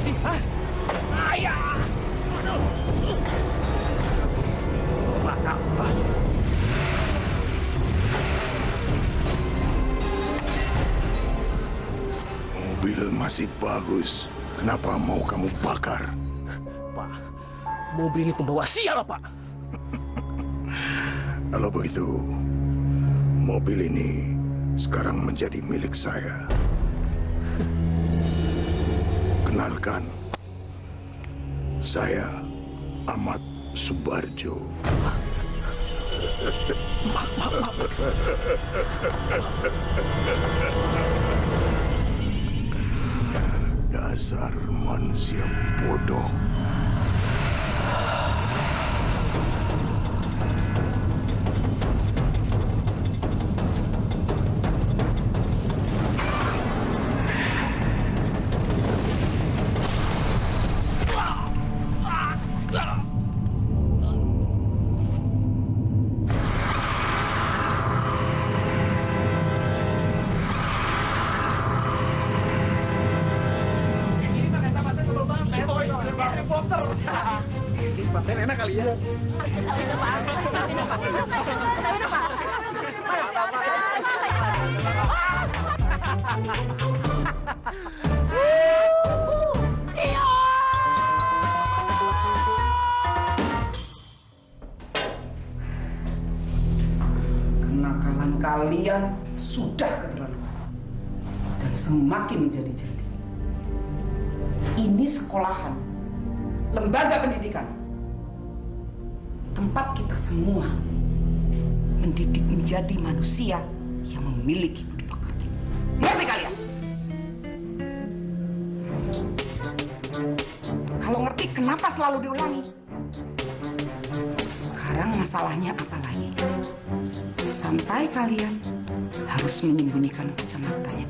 sih? Hah? Ayah! Aduh! Bakal. Mobil masih bagus. Kenapa mau kamu bakar? Pak, mobil ini pembawa sial, Pak. Kalau begitu, mobil ini sekarang menjadi milik saya. Kenalkan, saya Ahmad Subarjo. Dasar manusia bodoh. Paten enak kali ya. Kenakalan kalian sudah keterlaluan dan semakin menjadi-jadi. Ini sekolahan, lembaga pendidikan, tempat kita semua mendidik menjadi manusia yang memiliki budi pekerti. Ngerti kalian? Kalau ngerti, kenapa selalu diulangi? Sekarang masalahnya apa lagi? Sampai kalian harus menyembunyikan kacamatanya.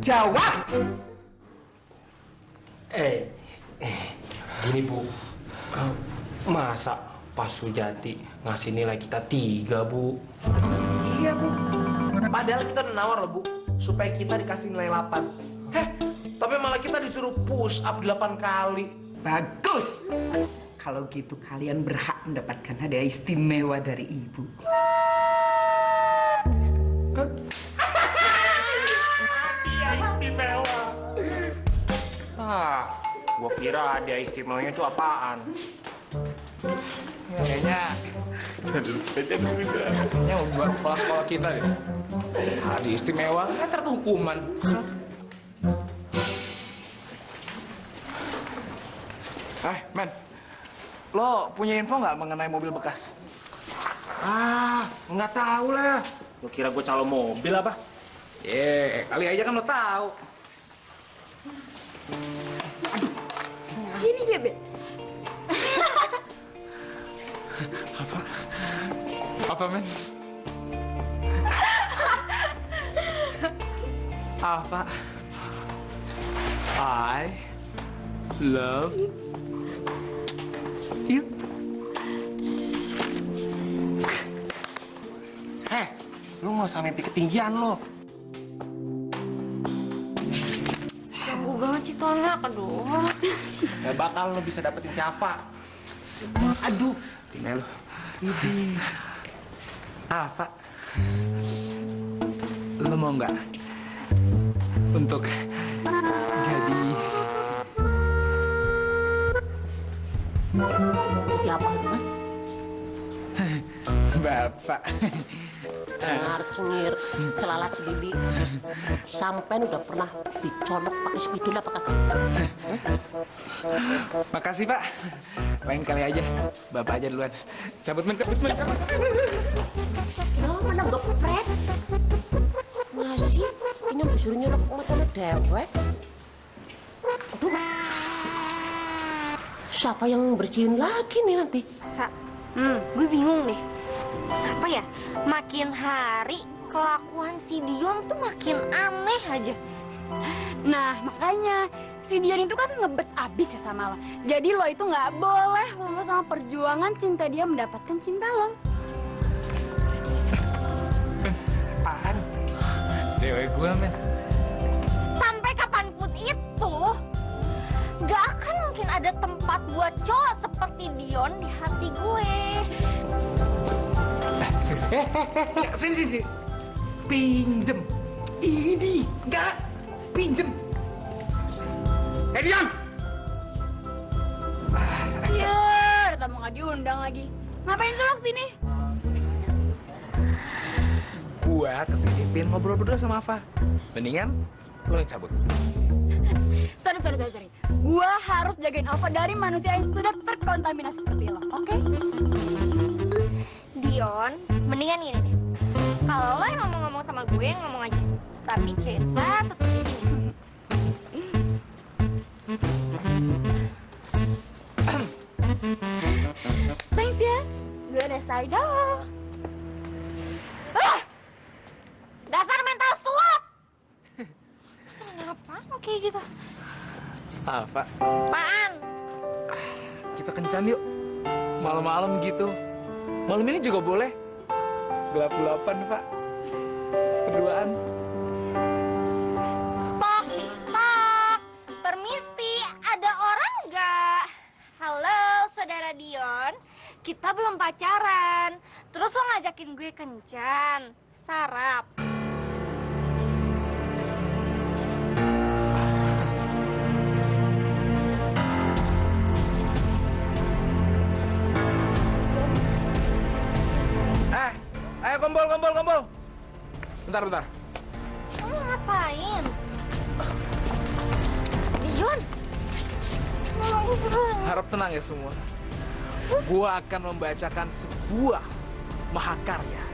Jawab! Gini Bu, masa Pak Sujati ngasih nilai kita 3, Bu? Iya, Bu. Padahal kita udah nawar loh, Bu, supaya kita dikasih nilai 8. Tapi malah kita disuruh push up 8 kali. Bagus! Kalau gitu kalian berhak mendapatkan hadiah istimewa dari Ibu. Hadiah istimewa. Gua kira hadiah istimewanya itu apaan? Kayaknya mau buat sekolah kita deh. Hadiah istimewa, kan ternyata hukuman. Men, lo punya info nggak mengenai mobil bekas? Nggak tahu lah. Lu kira gua calo mobil apa? Kali aja kan lo tahu. Ini dia, Ben. Apa, men? Apa? I love you. Lu nggak usah mimpi ketinggian lo. Ganggu banget sih, Tona. Aduh. Gak bakal lo bisa dapetin siapa. Aduh, tinggal lo. Ini apa? Lo mau nggak untuk jadi apa? bapak? Cengir, celala celili, sampai udah pernah dicolok pakai spidol apa kagak? Makasih, Pak. Lain kali aja, bapak aja duluan. Cabut, men, cabut, men, cabut. Ya, mana nggak pepret? Masa sih? Ini disuruh nyolok matanya dewek. Aduh. Siapa yang bersihin lagi nih nanti? Gue bingung deh. Apa ya? Makin hari kelakuan si Dion tuh makin aneh aja. Nah, makanya si Dion itu kan ngebet abis ya sama lo. Jadi lo itu nggak boleh lulus sama perjuangan cinta dia mendapatkan cinta lo. Apaan? Cewek gue, men. Sampai kapanpun itu, buat cowok seperti Dion di hati gue. Sini. Pinjem. Ini, enggak. Pinjem. Dion! Iya, udah tamu nggak diundang lagi. Ngapain sih lo kesini? Gua kesini pengen ngobrol berdua sama Ava. Mendingan lo yang cabut. Sorry. Gua harus jagain Alfa dari manusia yang sudah terkontaminasi seperti lo, oke? Dion, mendingan gini deh. Kalau lo emang mau ngomong sama gue, ngomong aja. Tapi Cesa tetap di sini. Thanks ya, gue udah sadar. Dasar mental suap! Kenapa lo kayak gitu? Ava, Apaan? kita kencan yuk. Malam-malam gitu. Malam ini juga boleh. Gelap-gelapan, Pak. Berduaan. Tok. Permisi, ada orang nggak? Halo, saudara Dion. Kita belum pacaran. Terus lo ngajakin gue kencan. Sarap. Ayo kumpul. Bentar. Lo ngapain? Dion. Harap tenang ya semua. Gua akan membacakan sebuah mahakarya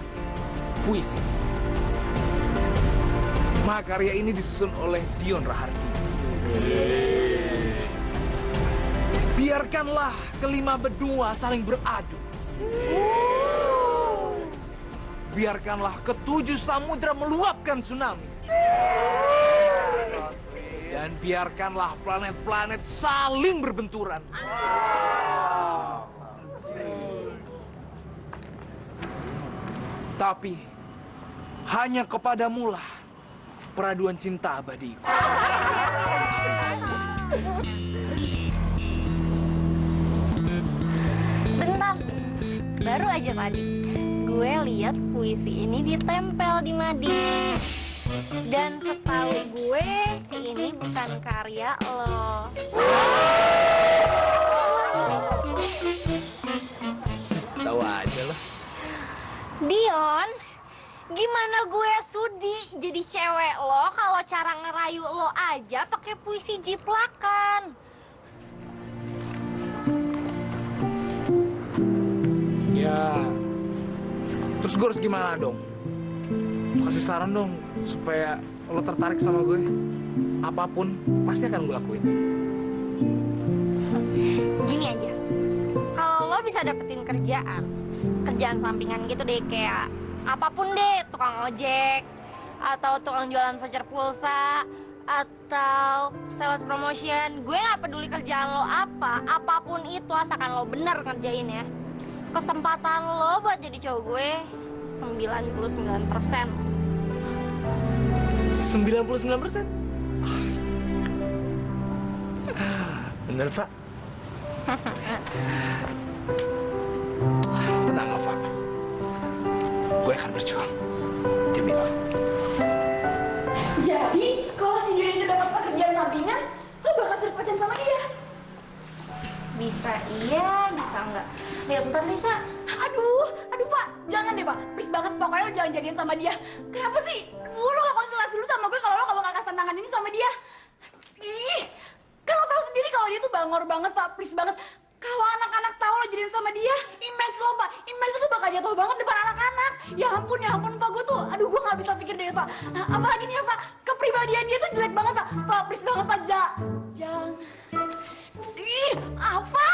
puisi. Mahakarya ini disusun oleh Dion Rahardi. Biarkanlah kelima benua saling beradu. Biarkanlah ketujuh samudra meluapkan tsunami. Dan biarkanlah planet-planet saling berbenturan. Tapi hanya kepadamulah peraduan cinta abadiku. Bentar. Baru aja tadi gue lihat puisi ini ditempel di mading. Dan setahu gue ini bukan karya lo. Tahu aja lah. Dion, gimana gue sudi jadi cewek lo kalau cara ngerayu lo aja pakai puisi jiplakan? Ya, terus gue harus gimana dong? Kasih saran dong supaya lo tertarik sama gue. Apapun pasti akan gue lakuin. Gini aja, kalau lo bisa dapetin kerjaan sampingan gitu deh, kayak apapun deh, tukang ojek atau tukang jualan voucher pulsa atau sales promotion, gue nggak peduli kerjaan lo apa, apapun itu asalkan lo bener ngerjain ya. Kesempatan lo buat jadi cowok gue 99%. 99%? Bener, Pak. Tenang, Pak. Gue akan berjuang demi lo. Jadi, kalau si Dion itu dapat pekerjaan sampingan, lo bakal serius pacaran sama dia? Bisa iya, bisa enggak. Lihat bentar, Lisa. Aduh, Pak, jangan deh, Pak. Please banget, pokoknya lo jangan jadian sama dia. Kenapa sih? Lo gak konsultasi dulu sama gue kalau lo gak kasih tantangan ini sama dia. Ih, kan lo tahu sendiri kalau dia tuh bangor banget, Pak. Please banget. Kalau anak-anak tahu lo jadian sama dia, image lo, Pak. Image lo tuh bakal jatuh banget depan anak-anak. Ya ampun, Pak. Gue tuh, aduh, gue gak bisa pikir deh, Pak. Apalagi nih ya, Pak. Kepribadian dia tuh jelek banget, Pak. Pak, please banget, Pak. Jangan. Ih, apa?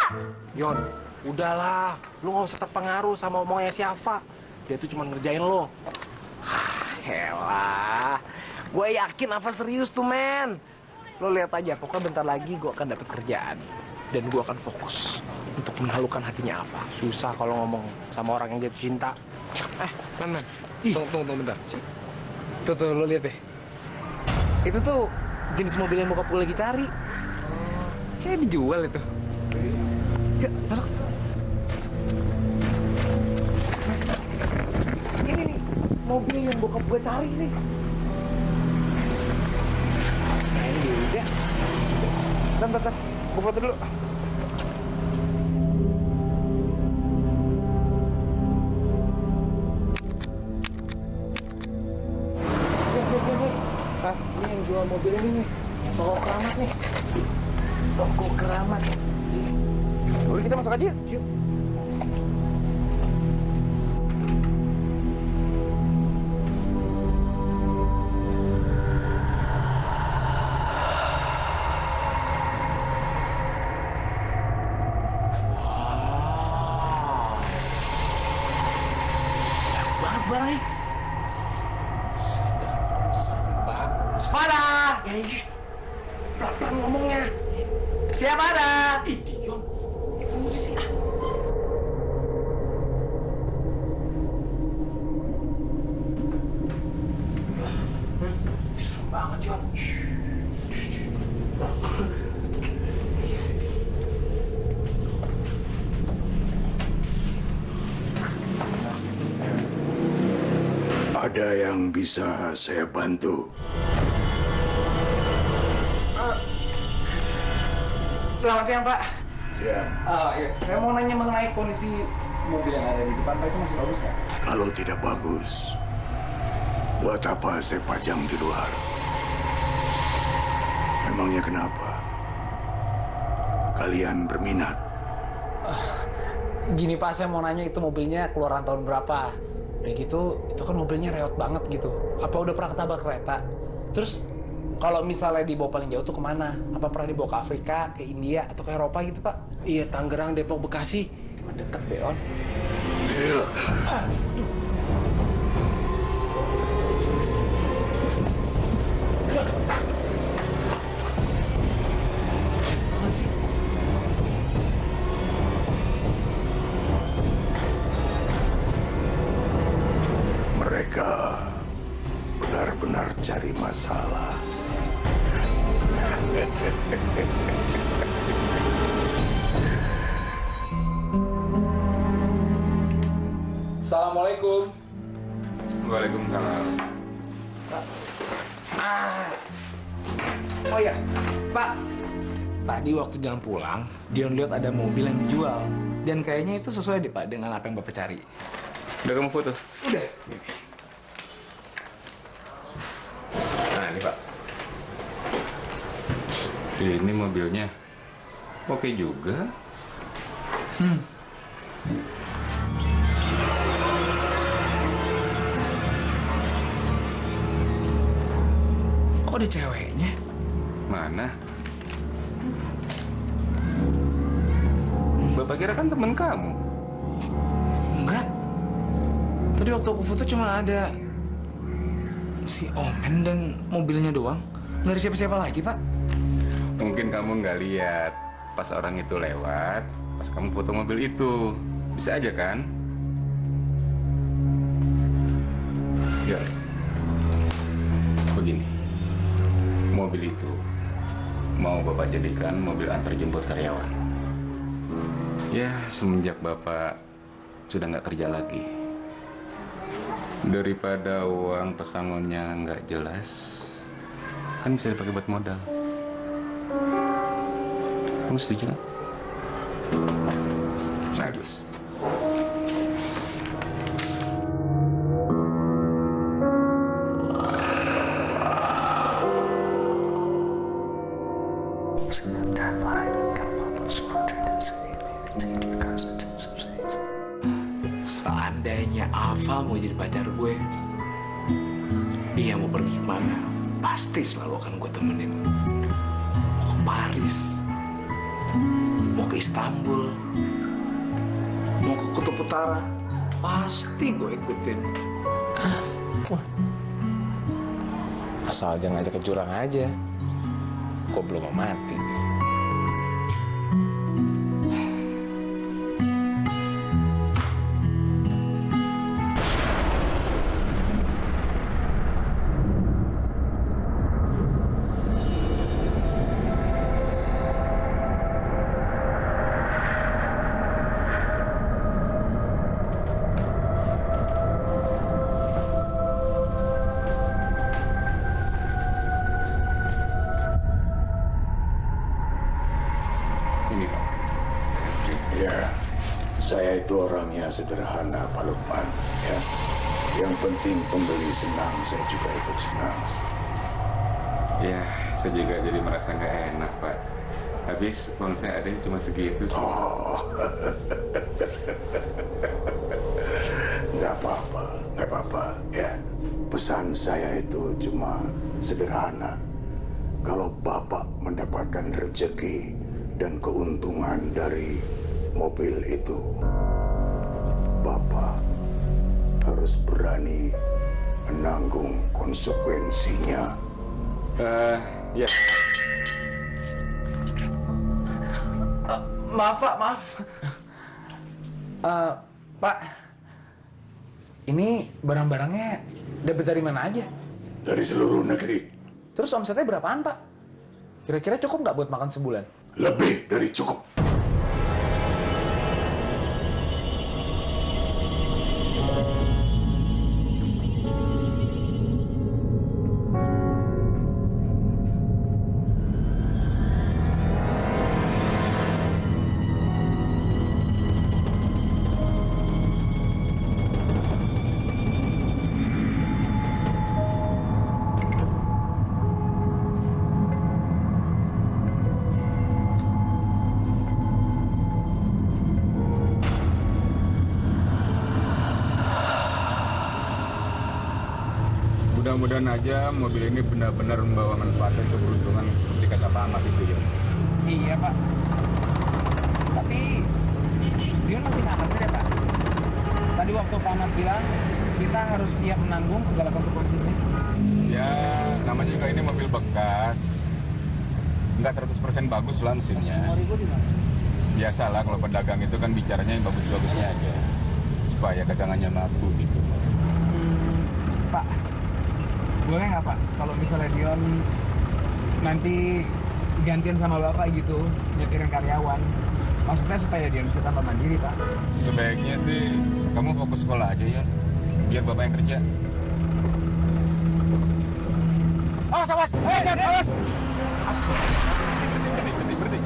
Yon, udahlah. Lu gak usah terpengaruh sama omongnya si Ava. Dia tuh cuma ngerjain lo. Helah, gue yakin Ava serius tuh, men. Lo lihat aja, pokoknya bentar lagi gue akan dapat kerjaan. Dan gue akan fokus untuk menaklukkan hatinya Ava. Susah kalau ngomong sama orang yang jatuh cinta. Man. Tunggu bentar. Tuh, lo lihat deh. Itu tuh jenis mobil yang bokap gue lagi cari. Kayaknya dijual itu. Yuk, masuk. Ini nih, mobil yang bokap gue cari nih. Nah, ini dia. Bentar. Gue foto dulu. Ah, ini yang jual mobil ini nih. Toko keramat nih. Toko keramat. Udah kita masuk aja. Yuk. Banget barangnya. Sepada! Ya, pelan-pelan ngomongnya. Siapa ada? Ih, Dion. Ibu sih ah. Serem banget, Dion. Iya sih. Ada yang bisa saya bantu? Selamat siang, Pak. Ya. Iya. Saya mau nanya mengenai kondisi mobil yang ada di depan Pak itu masih bagus nggak? Kalau tidak bagus, buat apa saya pajang di luar? Memangnya kenapa? Kalian berminat? Gini Pak, saya mau nanya itu mobilnya keluaran tahun berapa? Udah gitu, itu kan mobilnya reot banget gitu. Apa udah pernah ketabrak kereta? Terus kalau misalnya dibawa paling jauh tuh kemana? Apa pernah dibawa ke Afrika, ke India, atau ke Eropa gitu Pak? Iya, Tangerang, Depok, Bekasi. Cuma deket Beon. Iya. Mereka benar-benar cari masalah. Assalamualaikum. Waalaikumsalam. Oh ya, Pak. Tadi waktu jalan pulang, Dion lihat ada mobil yang dijual. Dan kayaknya itu sesuai deh Pak dengan apa yang Bapak cari. Udah kamu foto? Udah. Nah, ini Pak. Ini mobilnya. Oke juga. Kok ada ceweknya? Mana? Bapak kira kan teman kamu. Enggak. Tadi waktu aku foto cuma ada si Omen dan mobilnya doang. Nggak ada siapa-siapa lagi, Pak. Mungkin kamu nggak lihat pas orang itu lewat, pas kamu foto mobil itu. Bisa aja kan? Ya. Begini. Mobil itu mau Bapak jadikan mobil antar jemput karyawan. Ya, semenjak Bapak sudah nggak kerja lagi. Daripada uang pesangonnya nggak jelas, kan bisa dipakai buat modal. Kamu setuju nggak? Bagus. Seandainya Ava mau jadi pacar gue, dia mau pergi kemana, pasti selalu akan gue temenin. Mau ke Paris, mau ke Istanbul, mau ke Kutub Utara, pasti gue ikutin. Asal jangan ngajak ke jurang aja. Kok belum mau mati. Ini Pak. Ya, saya itu orangnya sederhana, Pak Lukman. Ya, yang penting pembeli senang, saya juga ikut senang. Ya, saya juga jadi merasa nggak enak Pak. Habis uang saya adanya cuma segitu. Oh, nggak apa-apa, nggak apa-apa. Ya, pesan saya itu cuma sederhana. Kalau Bapak mendapatkan rezeki dan keuntungan dari mobil itu, Bapak harus berani menanggung konsekuensinya. Ya. Maaf Pak, maaf. Pak, ini barang-barangnya dapat dari mana aja? Dari seluruh negeri, Terus omsetnya berapaan Pak? Kira-kira cukup nggak buat makan sebulan? lebih dari cukup. Mudah-mudahan aja mobil ini benar-benar membawa manfaat dan keberuntungan seperti kata Pak Ahmad itu ya. Iya Pak. Tapi Dion masih nggak ngerti deh Pak. Tadi waktu Pak Ahmad bilang kita harus siap menanggung segala konsekuensinya. Ya, namanya juga ini mobil bekas. Nggak 100% bagus lah mesinnya. Ribu di mana? Biasalah kalau pedagang itu kan bicaranya yang bagus-bagusnya aja. Supaya dagangannya laku gitu. Pak, boleh nggak Pak kalau misalnya Dion nanti gantian sama Bapak gitu nyetirin karyawan? Maksudnya supaya Dion bisa tambah mandiri Pak. Sebaiknya sih kamu fokus sekolah aja ya. Biar Bapak yang kerja. Awas, awas! Awas! Berhenti.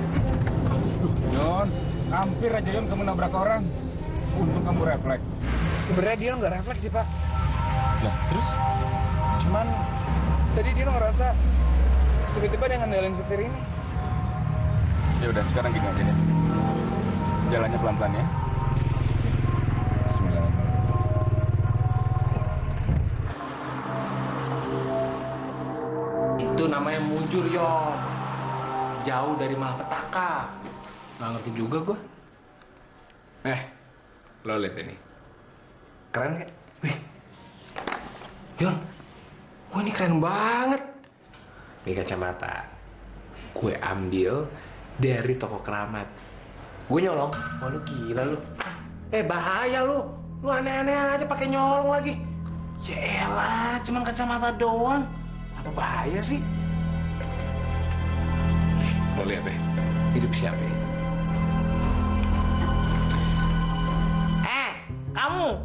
Yon, hampir aja Yon kamu nabrak orang. Untung kamu refleks. Sebenarnya Dion nggak refleks sih Pak. Lah, terus? Cuman tadi Dion ngerasa tiba-tiba dia ngendalin setir ini. Ya udah, sekarang gini aja deh. Jalannya pelan-pelan ya. Bismillah. Itu namanya mujur, Yon. Jauh dari malapetaka. Nggak ngerti juga gue. Lo lihat ini. Keren nggak? Wih. Yon, wah ini keren banget. Ini kacamata. Gue ambil dari toko keramat. Gue nyolong. Wah lu gila lu. Bahaya lu. Lu aneh-aneh aja pakai nyolong lagi. Ya elah, cuman kacamata doang. Apa bahaya sih? Lo lihat deh. Hidup siapa ya? Kamu,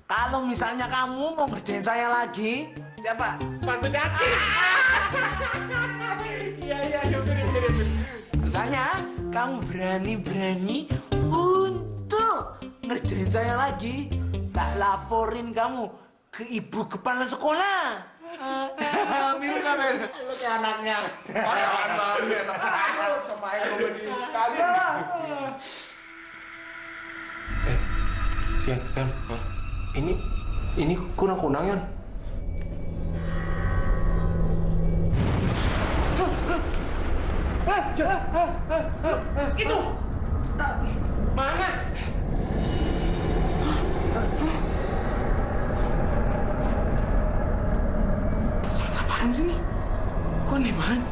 kalau misalnya kamu mau ngerjain saya lagi, siapa? Pak Sujati. Iya, mirip. Misalnya, kamu berani-berani untuk ngerjain saya lagi, tak laporin kamu ke ibu kepala sekolah. Mirip nggak, Ben? Lu kayak anaknya. Kayak banget. Sama aja begini. Kagak lah. Yan. Ini kunang-kunang, Yan. Itu! Mana? Cerita apaan sih nih? Kok aneh banget?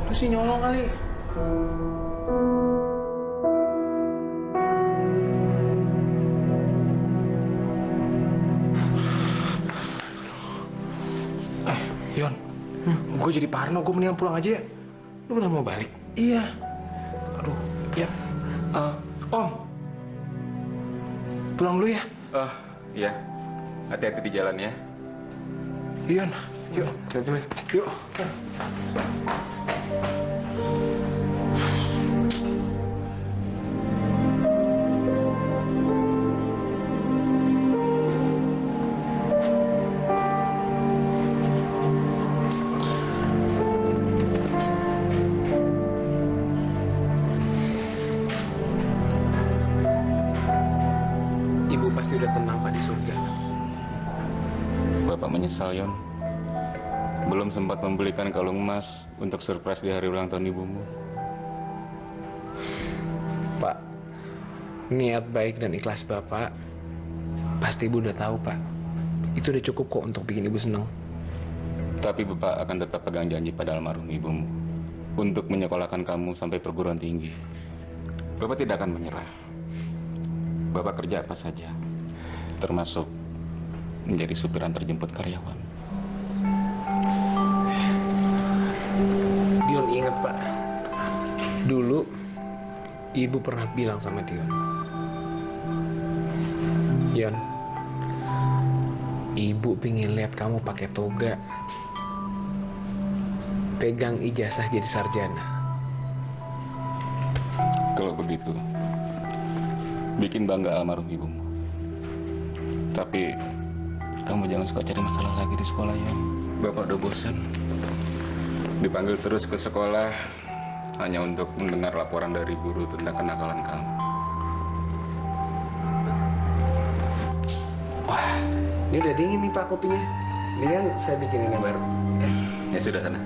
Lu sih nyolong kali. Yon, gue jadi parno, gue mendingan pulang aja ya. Lu udah mau balik? Iya. Aduh, ya. Om. Pulang dulu ya. Oh, iya. Hati-hati di jalan ya. Yon, yuk. Hati-hati, Yuk. Bapak menyesal, Yon. Belum sempat membelikan kalung emas untuk surprise di hari ulang tahun ibumu. Pak, niat baik dan ikhlas Bapak, pasti Ibu udah tahu, Pak. Itu udah cukup kok untuk bikin Ibu senang. Tapi Bapak akan tetap pegang janji pada almarhum ibumu untuk menyekolahkan kamu sampai perguruan tinggi. Bapak tidak akan menyerah. Bapak kerja apa saja, termasuk menjadi supir antar jemput karyawan. Dion ingat, Pak. Dulu Ibu pernah bilang sama Dion, Yon, Ibu pingin lihat kamu pakai toga, pegang ijazah jadi sarjana. Kalau begitu, bikin bangga almarhum ibumu. Tapi kamu jangan suka cari masalah lagi di sekolah ya. Bapak udah bosan dipanggil terus ke sekolah hanya untuk mendengar laporan dari guru tentang kenakalan kamu. Wah, ini udah dingin nih Pak kopinya. Ini kan saya bikin yang baru. Ya sudah sana.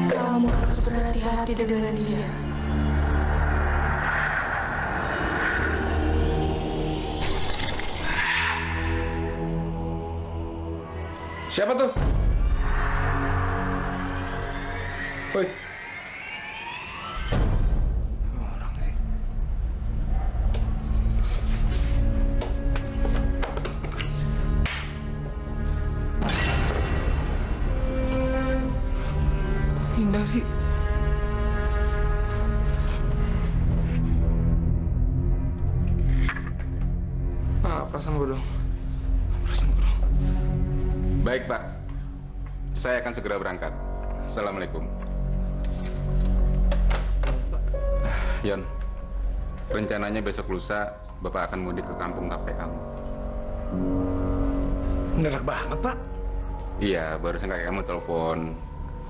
Kamu harus berhati-hati dengan dia. Siapa tuh? Woi. Orang sih. Indah sih. Perasaan gue dong. Perasaan gue dong. Baik, Pak. Saya akan segera berangkat. Assalamualaikum. Yon, rencananya besok lusa Bapak akan mudik ke kampung kakek kamu. Mendadak banget, Pak. Iya, barusan kakek kamu telepon.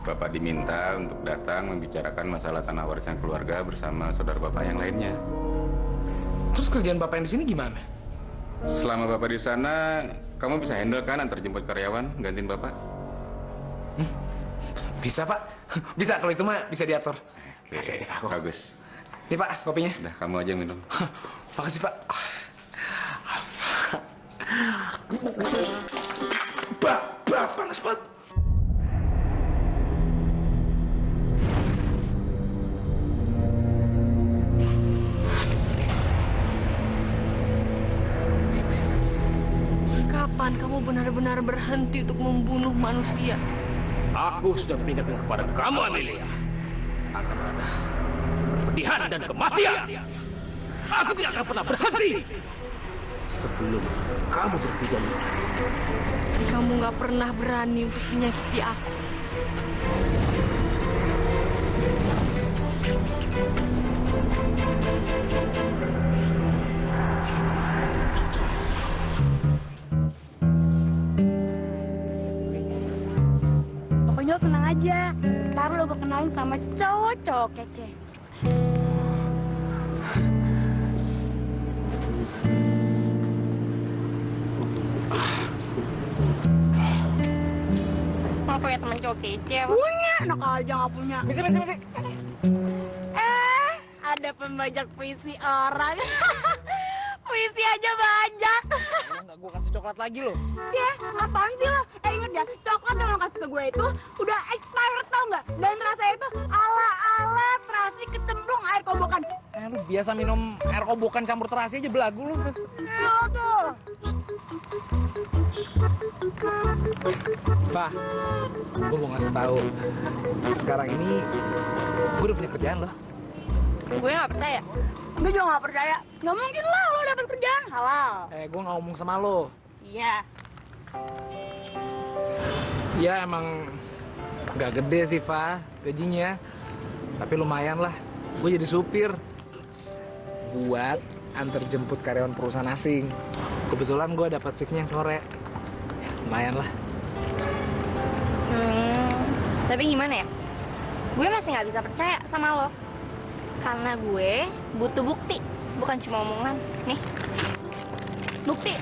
Bapak diminta untuk datang membicarakan masalah tanah warisan keluarga bersama saudara Bapak yang lainnya. Terus kerjaan Bapak yang di sini gimana? Selama Bapak di sana, kamu bisa handle kan antar jemput karyawan, gantiin Bapak? Bisa, Pak. Bisa, kalau itu mah bisa diatur. Oke, Kasih aja ke aku. bagus. Nih, Pak, kopinya. Udah, kamu aja yang minum. Makasih, Pak. Panas banget. Kapan kamu benar-benar berhenti untuk membunuh manusia? Aku sudah mengingatkan kepada kamu, Amelia, akan ada kepedihan dan kematian. Aku tidak akan pernah berhenti sebelum kamu berhenti dari Kamu nggak pernah berani untuk menyakiti aku. Pokoknya lo tenang aja, ntar lo gue kenalin sama cowok-cowok kece. Mau punya teman cowok kece apa? Punya, enak aja nggak punya. Misi. Ada pembajak puisi orang. Puisi aja bajak. Nggak gue kasih coklat lagi loh. Ya, apaan sih lo? Ingat ya, coklat yang lo kasih ke gue itu udah expired tau nggak? Dan rasanya itu ala-ala terasi kecemplung air kobokan. Lu biasa minum air kobokan campur terasi aja belagu lu. Ya tuh. Pak, gue mau ngasih tahu. Sekarang ini gue udah punya kerjaan loh. Gue nggak percaya. Gue juga nggak percaya. Nggak mungkin lah lo dapet kerjaan halal. Gue nggak ngomong sama lo. Iya. Ya emang nggak gede sih, Fa, gajinya. Tapi lumayan lah. Gue jadi supir buat antar jemput karyawan perusahaan asing. Kebetulan gue dapat shiftnya yang sore. Ya, lumayan lah. Tapi gimana ya? Gue masih nggak bisa percaya sama lo. Karena gue butuh bukti, bukan cuma omongan. Nih, bukti.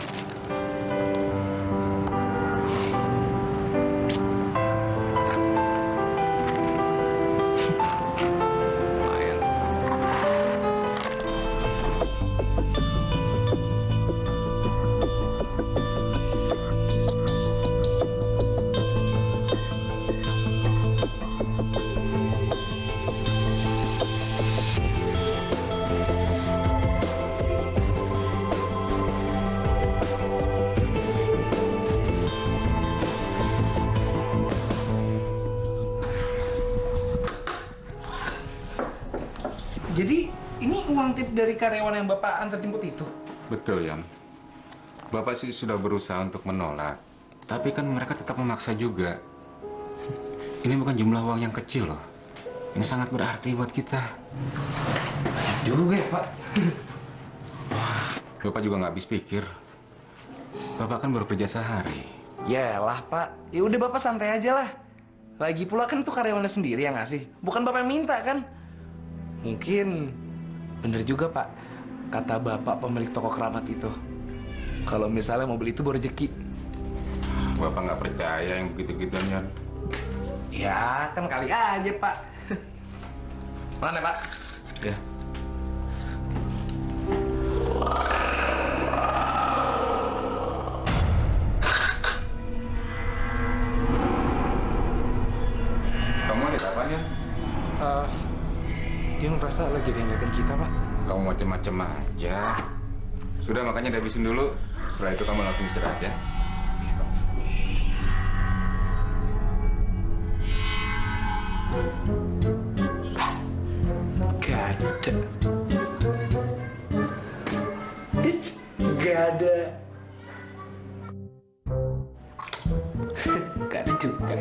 Jadi ini uang tip dari karyawan yang Bapak antar jemput itu? Betul, Yan. Bapak sih sudah berusaha untuk menolak. Tapi kan mereka tetap memaksa juga. Ini bukan jumlah uang yang kecil loh. Ini sangat berarti buat kita. Juga ya, Pak. Bapak juga nggak habis pikir. Bapak kan baru kerja sehari. Yalah, Pak. Ya udah Bapak santai aja lah. Lagi pula kan itu karyawannya sendiri yang ngasih. Bukan Bapak yang minta kan? Mungkin bener juga, Pak. Kata Bapak pemilik toko keramat itu. Kalau misalnya mobil itu baru rezeki. Bapak nggak percaya yang begitu-gituan, Yan. Ya, kan kali aja, Pak. Mana, Pak? Ya. Kamu ada apa, Yan? Dia ngerasa lagi ada yang ngeliatin kita, Pak. Kamu macem-macem aja. Sudah, makanya dihabisin dulu. Setelah itu kamu langsung istirahat ya. Gak ada. Gak ada. Gak ada juga.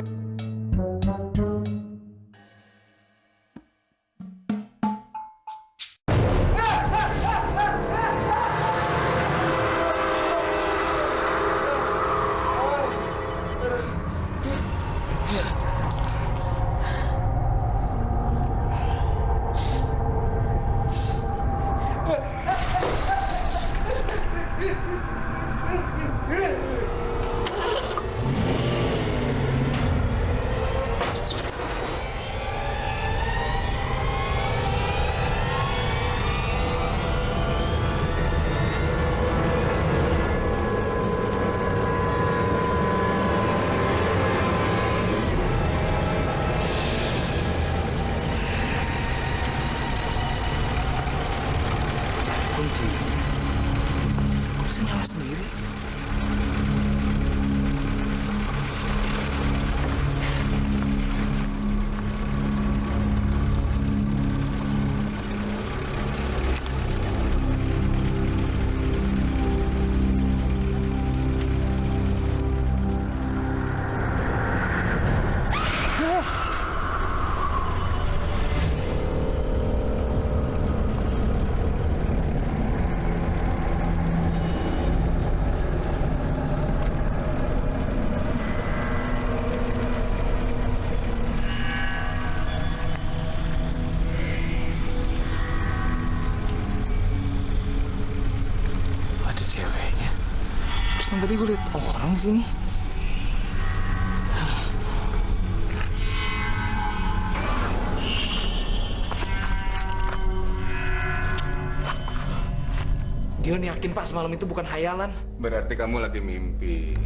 Kunci. Kok bisa nyala sendiri? Ceweknya. Terus tadi gue liat orang di sini. Dion yakin, Pak, semalam itu bukan hayalan. Berarti kamu lagi mimpi.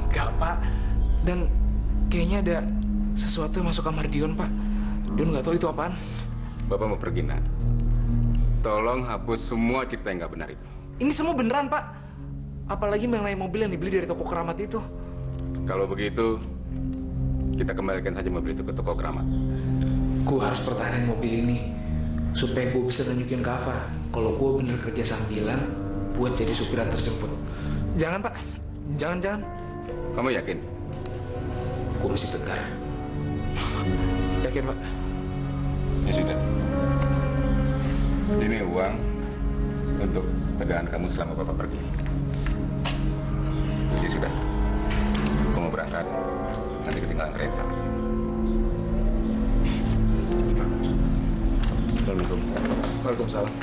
Gak, Pak. Dan kayaknya ada sesuatu yang masuk kamar Dion, Pak. Dion nggak tahu itu apaan. Bapak mau pergi, Nak. Tolong hapus semua cerita yang nggak benar itu. Ini semua beneran, Pak. Apalagi mengenai mobil yang dibeli dari toko keramat itu. Kalau begitu, kita kembalikan saja mobil itu ke toko keramat. Gue harus pertahanin mobil ini supaya gue bisa tunjukin Kava kalau gue bener kerja sambilan buat jadi supir antar jemput. Jangan, Pak. Jangan. Kamu yakin? Gue mesti tegar. Yakin, Pak? Ya sudah. Ini uang untuk tegangan kamu selama Bapak pergi. Ya sudah. Kamu berangkat. nanti ketinggalan kereta. Assalamualaikum. Waalaikumsalam.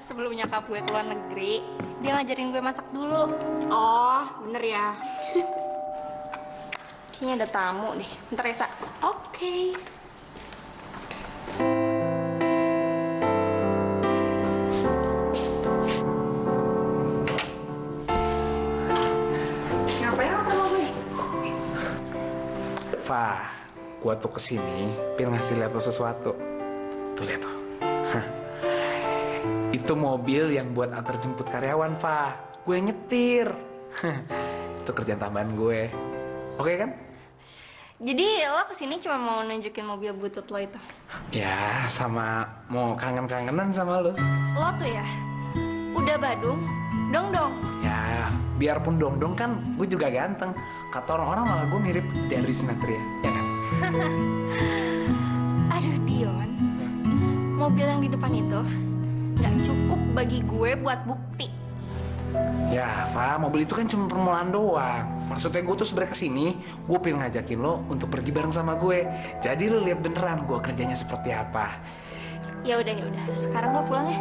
Sebelum nyokap gue keluar negeri, dia ngajarin gue masak dulu. Oh, bener ya. Kayaknya ada tamu nih. Bentar ya, Sa. Oke. Ngapain lo sama gue? Fa, gua tuh kesini pengen ngasih lihat lo sesuatu. Tuh lihat tuh. Itu mobil yang buat antar jemput karyawan, Fa. Gue nyetir. Itu kerjaan tambahan gue. Oke kan? Jadi lo kesini cuma mau nunjukin mobil butut lo itu? Ya, sama mau kangen-kangenan sama lo. Lo tuh ya, udah badung, dong-dong. Ya, biarpun dong-dong kan gue juga ganteng. Kata orang-orang malah gue mirip Dendry Sinathrya, ya kan? Aduh, Dion. Mobil yang di depan itu nggak cukup bagi gue buat bukti. Ya, Fa, mobil itu kan cuma permulaan doang. Maksudnya gue tuh sebenarnya kesini, gue pengen ngajakin lo untuk pergi bareng sama gue. Jadi lo lihat beneran gue kerjanya seperti apa. Ya udah. Sekarang lo pulang ya.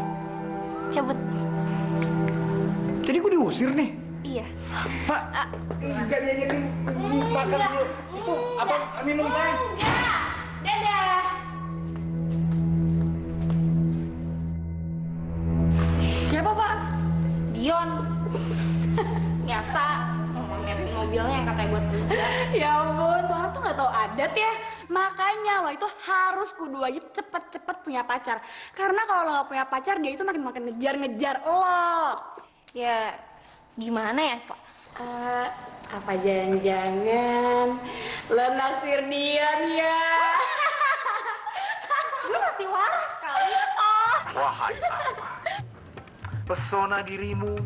Cabut. Jadi gue diusir nih? Iya. Fa, nggak diajakin makan dulu. Itu apa minum teh? Enggak. Dadah. Siapa, Pak? Dion. Biasa ngomongin mobilnya yang katanya buat kerja. Ya ampun, tuh orang tuh nggak tahu adat ya. Makanya lo itu harus kudu wajib cepet-cepet punya pacar. Karena kalau lo nggak punya pacar, dia itu makin ngejar-ngejar lo. Ya, gimana ya, Sla? Apa jangan-jangan lo naksir Dion ya? Gue masih waras kali. Wahai apa? Pesona dirimu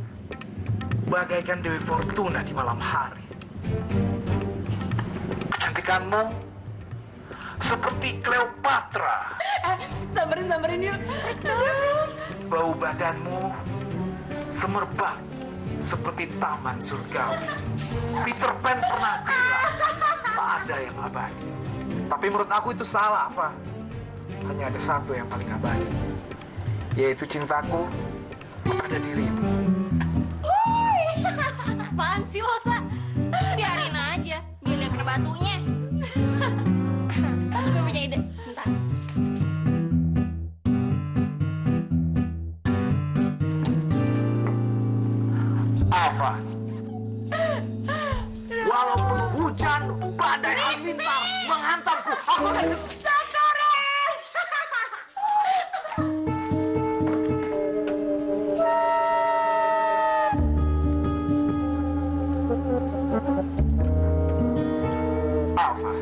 bagaikan Dewi Fortuna di malam hari. Kecantikanmu seperti Cleopatra. Samberin yuk. Bau badanmu semerbak seperti taman surgawi. Peter Pan pernah bilang tak ada yang abadi. Tapi menurut aku itu salah, Fa. Hanya ada satu yang paling abadi, yaitu cintaku pada dirimu. Apaan sih lo, Sa? Biarin aja, biar dia kena batunya. Gue punya ide. Bentar. Apa? Walaupun hujan, badai halilintar menghantamku, aku akan Sasaran! Alfa.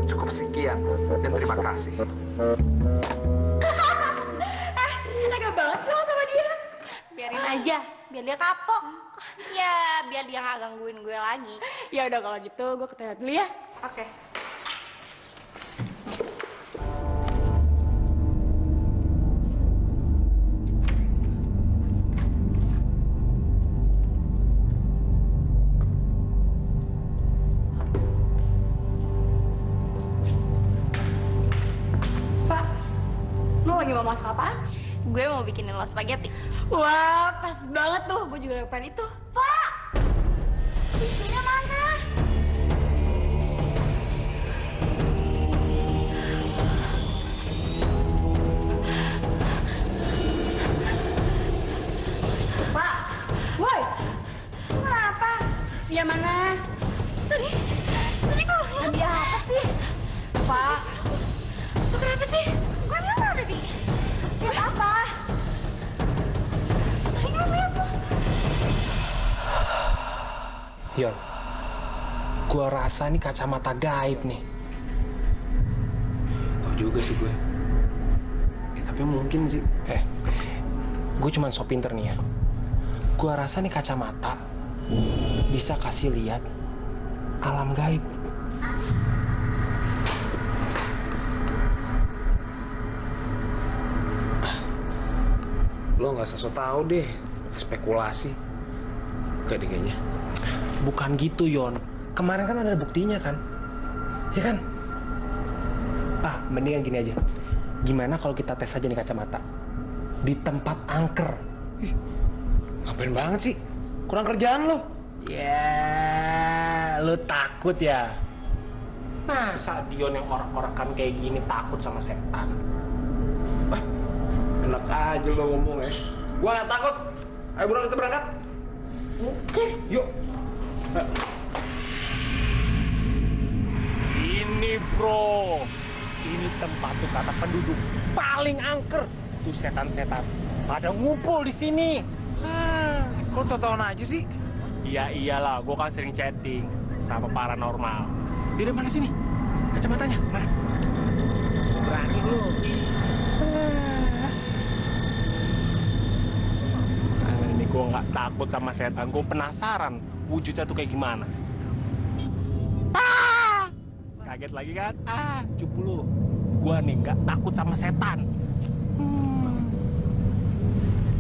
Cukup sekian dan terima kasih. Tega banget sih lo sama dia. Biarin aja, biar dia kapok. Ya, biar dia nggak gangguin gue lagi. Ya udah kalau gitu gue ke toilet dulu ya. Oke. mau masak apaan? Gue mau bikinin lo spaghetti. Wah, pas banget tuh. Gue juga lagi pengen itu. Pak! Isunya mana? Pak! Woi! Kenapa? Isunya mana? Tadi kok tadi apa sih? Pak! Itu kenapa sih? Gue bilang ada di... Lihat apa? Tadi gue lihat tuh. Yon, gua rasa ini kacamata gaib nih. Tahu juga sih gue. Ya, tapi mungkin sih. Gue cuma so pinter nih ya. Gua rasa nih kacamata bisa kasih lihat alam gaib. Lo nggak usah tahu deh, spekulasi. Gak deh kayaknya. Bukan gitu, Yon. Kemarin kan ada buktinya kan? Ya kan? Mendingan gini aja. Gimana kalau kita tes aja nih kacamata? Di tempat angker. Ngapain banget sih? Kurang kerjaan lo. Ya, lu takut ya? Masa Dion yang orak-orakan kayak gini takut sama setan? Enak aja lo ngomong ya. Gua nggak takut. Ayo buruan kita berangkat. Oke, yuk. Ini bro, ini tempat tuh kata penduduk paling angker. Tuh setan-setan pada ngumpul di sini. Kok tau-tauan aja sih? Iya iyalah, gue kan sering chatting sama paranormal. Dia mana sini? Kacamatanya, mana? Berani lu. Ini gue nggak takut sama setan, gue penasaran wujudnya tuh kayak gimana. Kaget lagi kan? Cupu lu. Gue nih nggak takut sama setan.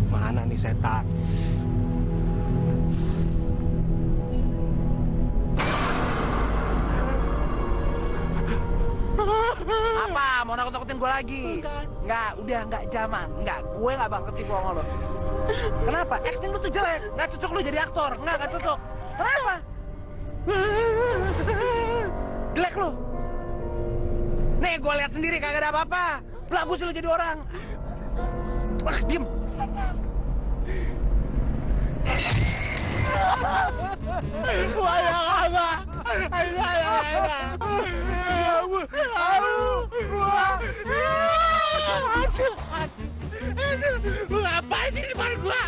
Mana nih setan? Apa? Mau nakut-nakutin gue lagi? Enggak, udah enggak zaman. Enggak, gue nggak bangkit tipu sama lo. Kenapa? Acting lu tuh jelek. Nggak cocok lu jadi aktor. Nggak cocok. Kenapa? Jelek lu. Nih, gue lihat sendiri kagak ada apa-apa. Belagu sih lu jadi orang. Diem. Gua yang apa? Aduh, ngapain di depan gua?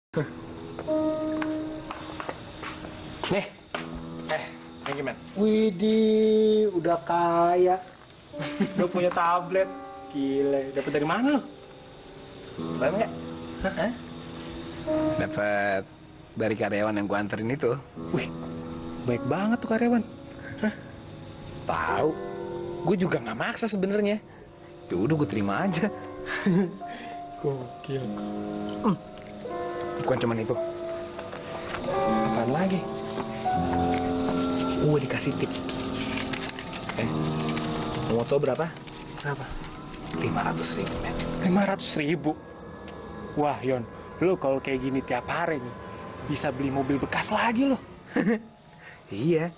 Nih. Thank you, man. Widih, udah kaya. Udah punya tablet. Gile, dapat dari mana lo? Paham nggak? Dapat dari karyawan yang gua anterin itu. Wih, baik banget tuh karyawan. Hah? Tahu. Gue juga nggak maksa sebenarnya. Udah gue terima aja. Gokil. Bukan cuman itu. Apaan lagi? Gue dikasih tips. Mau tau berapa? Berapa? 500.000, men. 500.000? Wah, Yon, lo kalau kayak gini tiap hari nih, bisa beli mobil bekas lagi lo. Iya.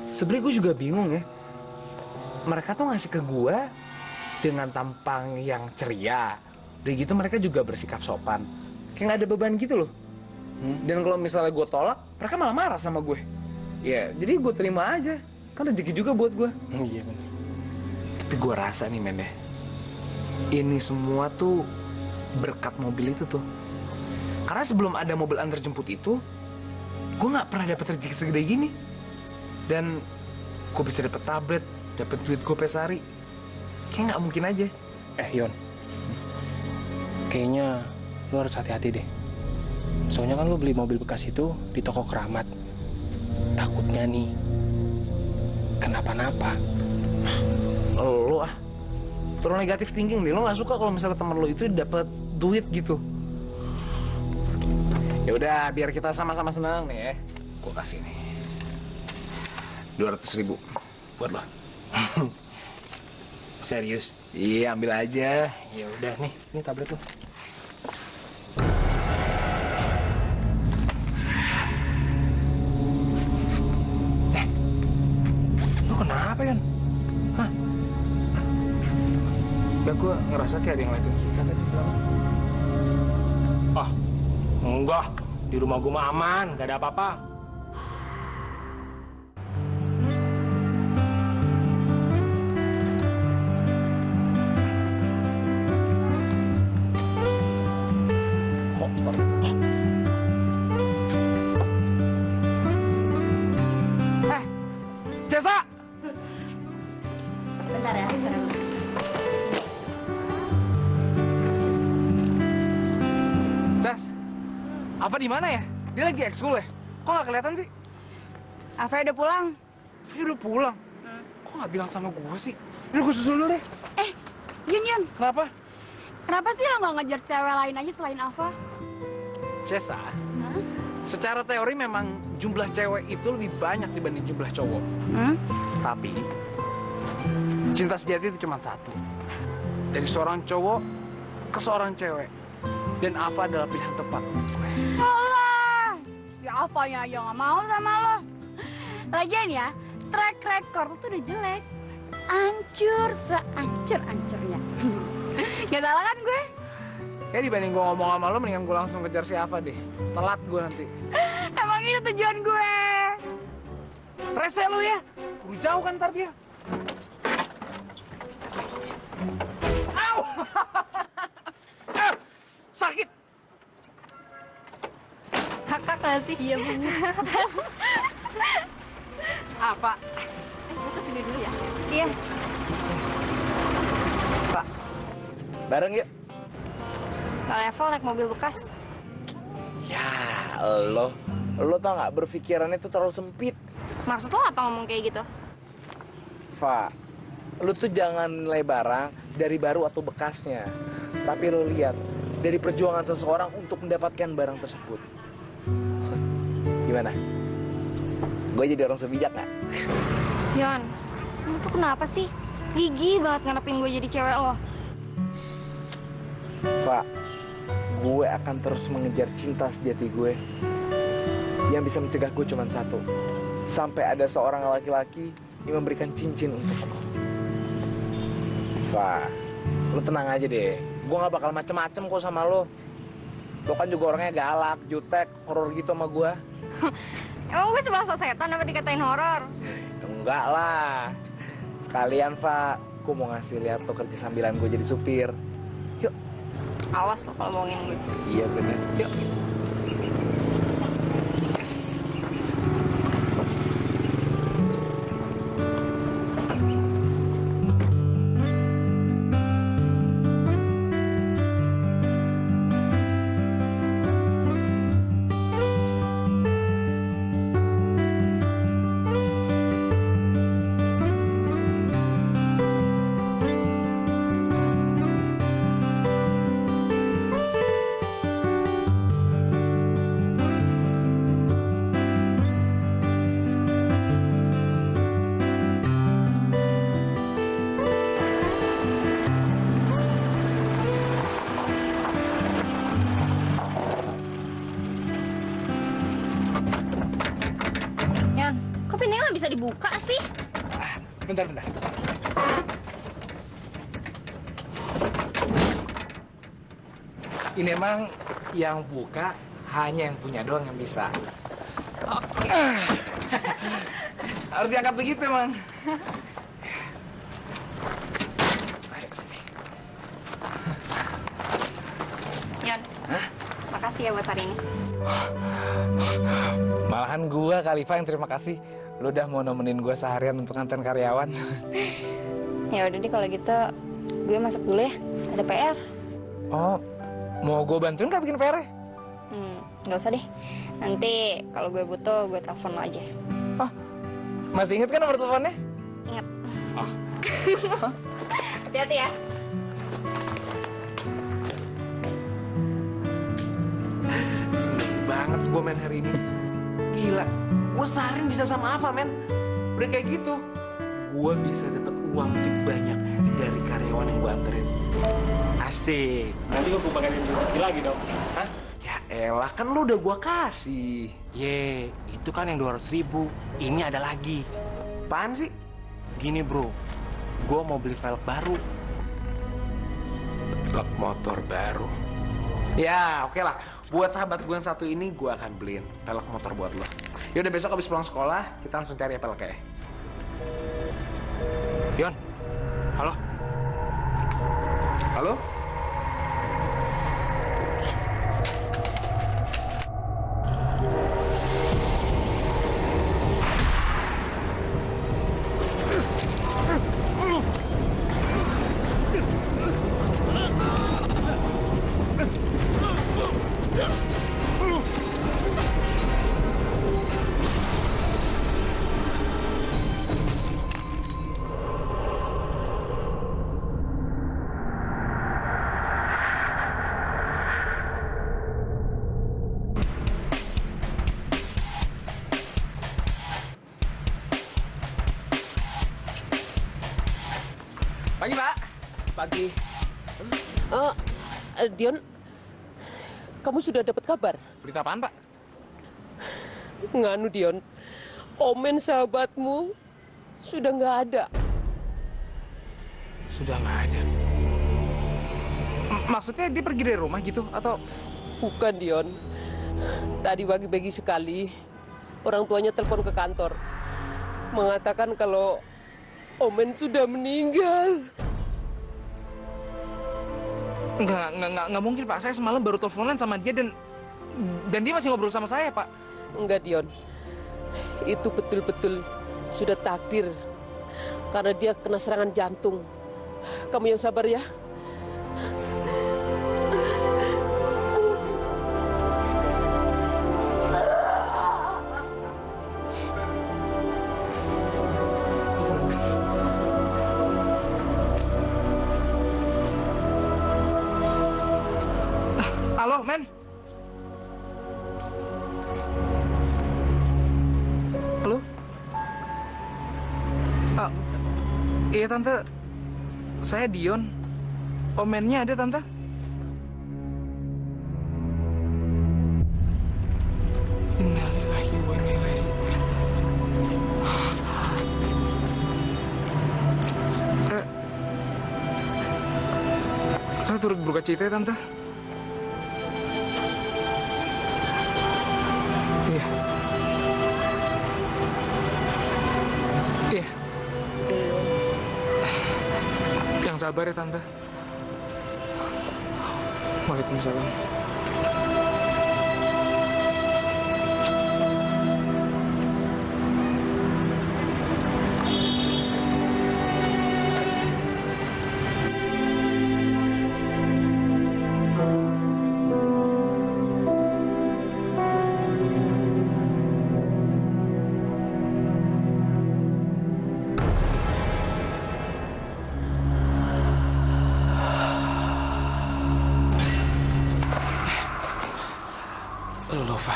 Sebenarnya gue juga bingung ya. Mereka tuh ngasih ke gue dengan tampang yang ceria. Udah gitu mereka juga bersikap sopan. Kayak nggak ada beban gitu loh. Dan kalau misalnya gue tolak, mereka malah marah sama gue. Ya, jadi gue terima aja. Kan rezeki juga buat gue. Iya, bener. Tapi gue rasa nih, men deh. Ini semua tuh berkat mobil itu tuh. Karena sebelum ada mobil antar jemput itu, gue nggak pernah dapet rezeki segede gini. Dan gue bisa dapet tablet, dapet duit gue sehari. Kayak nggak mungkin aja. Yon, kayaknya lo harus hati-hati deh. Soalnya kan lo beli mobil bekas itu di toko keramat. Takutnya nih kenapa-napa. Lo terlalu negatif thinking nih. Lo nggak suka kalau misalnya teman lo itu dapat duit gitu. Ya udah, biar kita sama-sama senang nih ya. Gue kasih nih 200.000 buat lo. Serius? Iya, ambil aja. Ya udah nih, ini tablet lo. Lo kenapa, Yon? Hah? Ya gue ngerasa kayak ada yang ngeliatin kita tadi bilang. Ah, enggak. Di rumah gue mah aman, gak ada apa-apa. Cesa! Bentar ya, bentar. Ces, Ava di mana ya? Dia lagi ekskul ya? Kok nggak kelihatan sih? Ava udah pulang. Dia udah pulang? Kok nggak bilang sama gue sih? Udah gue susul dulu deh. Yun. Kenapa? Kenapa sih lo nggak ngejar cewek lain aja selain Ava? Cesa, secara teori memang jumlah cewek itu lebih banyak dibanding jumlah cowok. Tapi cinta sejati itu cuma satu. Dari seorang cowok ke seorang cewek. Dan Ava adalah pilihan tepat. Alah, si Avanya aja nggak mau sama lo. Lagian ya, track record lo tuh udah jelek. Ancur seancur-ancurnya. Gak salah kan gue? Kayak dibanding gue ngomong sama lo, mendingan gue langsung kejar si Ava deh. Telat gue nanti. Emang itu tujuan gue. Rese lo ya? Udah jauh kan ntar dia. Au! Sakit! Kakak gak sih? Iya bener. Apa? Gue kesini dulu ya? Iya. Pak, bareng yuk. Gak level naik mobil bekas. Ya, lo tau gak berpikirannya tuh terlalu sempit. Maksud lo apa ngomong kayak gitu? Fa, lo tuh jangan nilai barang dari baru atau bekasnya. Tapi lo lihat dari perjuangan seseorang untuk mendapatkan barang tersebut. Gimana? Gue jadi orang sebijak gak? Yon, lo tuh kenapa sih? Gigi banget ngarepin gue jadi cewek lo. Fa, gue akan terus mengejar cinta sejati gue. Yang bisa mencegah gue cuma satu. Sampai ada seorang laki-laki yang memberikan cincin untukku. Fa, lo tenang aja deh. Gue gak bakal macem-macem kok sama lo. Lo kan juga orangnya galak, jutek, horor gitu sama gue. Emang gue sebangsa setan apa dikatain horor? Enggak lah. Sekalian, Fa, gue mau ngasih lihat lo kerja sambilan gue jadi supir. Yuk. Awas lo kalau bohongin gue. Iya bener. Yuk. buka sih? Bentar. Ini emang yang buka hanya yang punya doang yang bisa. Oke. Harus diangkat begitu emang. Ayo sini. Yon, makasih ya buat hari ini. Malahan gua Khalifa yang terima kasih. Lu udah mau nemenin gua seharian untuk nganterin karyawan. Ya udah deh kalau gitu, gue masuk dulu ya. Ada PR. Oh, mau gua bantuin nggak bikin PR-nya? Nggak usah deh. Nanti kalau gue butuh, gue telepon lo aja. Oh, masih inget kan nomor teleponnya? Ingat. Oh. Hati-hati ya. Seneng banget gue main hari ini. Gila, gue seharian bisa sama Ava, men. Udah kayak gitu, gue bisa dapat uang tip banyak dari karyawan yang gue anterin. Asik. Nanti gue bakalan rezeki lagi dong. Hah? Ya elah, kan lu udah gue kasih. Ye, itu kan yang 200.000. Ini ada lagi. Apaan sih? Gini bro, gue mau beli velg baru. Velg motor baru. Ya oke lah, buat sahabat gue yang satu ini gue akan beliin velg motor buat lo. Yaudah besok habis pulang sekolah kita langsung cari velgnya. Dion, halo? Halo? Pagi, Pak. Pagi. Dion, kamu sudah dapat kabar? Berita apaan, Pak? Nganu Dion, Omen sahabatmu sudah nggak ada. Sudah nggak ada. Maksudnya dia pergi dari rumah gitu atau? Bukan Dion. Tadi pagi-pagi sekali orang tuanya telepon ke kantor mengatakan kalau Omen sudah meninggal. Enggak mungkin, Pak. Saya semalam baru teleponan sama dia dan dia masih ngobrol sama saya, Pak. Enggak, Dion. Itu betul-betul sudah takdir. Karena dia kena serangan jantung. Kamu yang sabar ya. Halo, Men. Halo? Iya, Tante. Saya Dion. Omennya ada, Tante? Innalillahi wa inna ilaihi. Saya turut berduka cita, Tante. Iya. Iya. Yang sabar ya, Tante. Waalaikumsalam. Lova.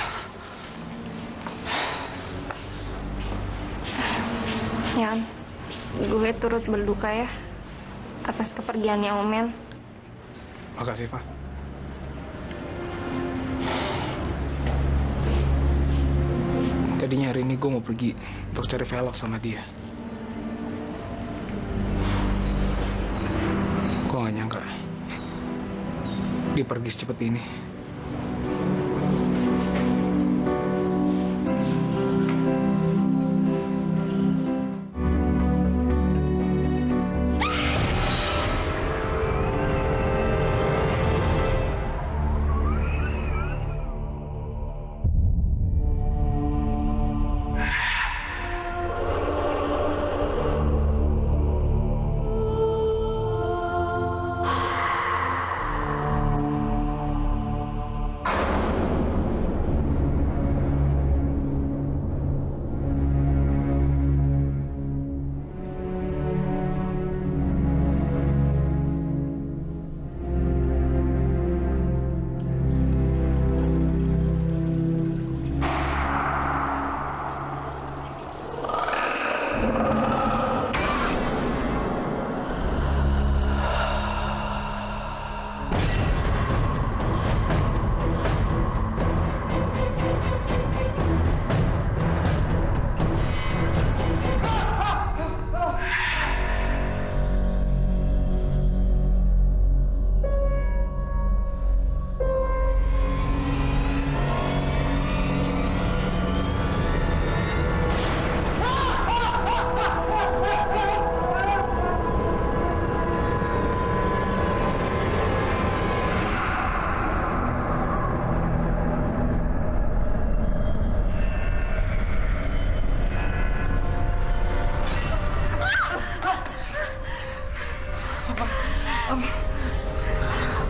Yan, gue turut berduka ya atas kepergiannya Omen. Makasih, Pak. Tadinya hari ini gue mau pergi untuk cari velg sama dia. Gue gak nyangka dia pergi secepat ini.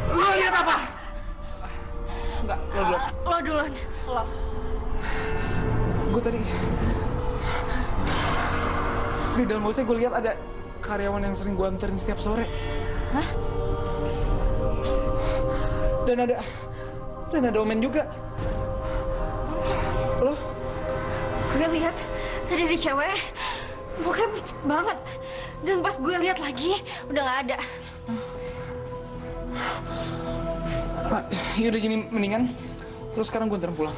Lo lihat apa? Enggak, lo duluan. Lo duluan, lo. Gue tadi di dalam bosnya gue lihat ada karyawan yang sering gue anterin setiap sore. Hah? Dan ada Omen juga. Lo? Gue lihat tadi ada cewek, mukanya pucat banget. Dan pas gue lihat lagi, udah nggak ada. Yaudah gini, mendingan lo sekarang gue anterin pulang.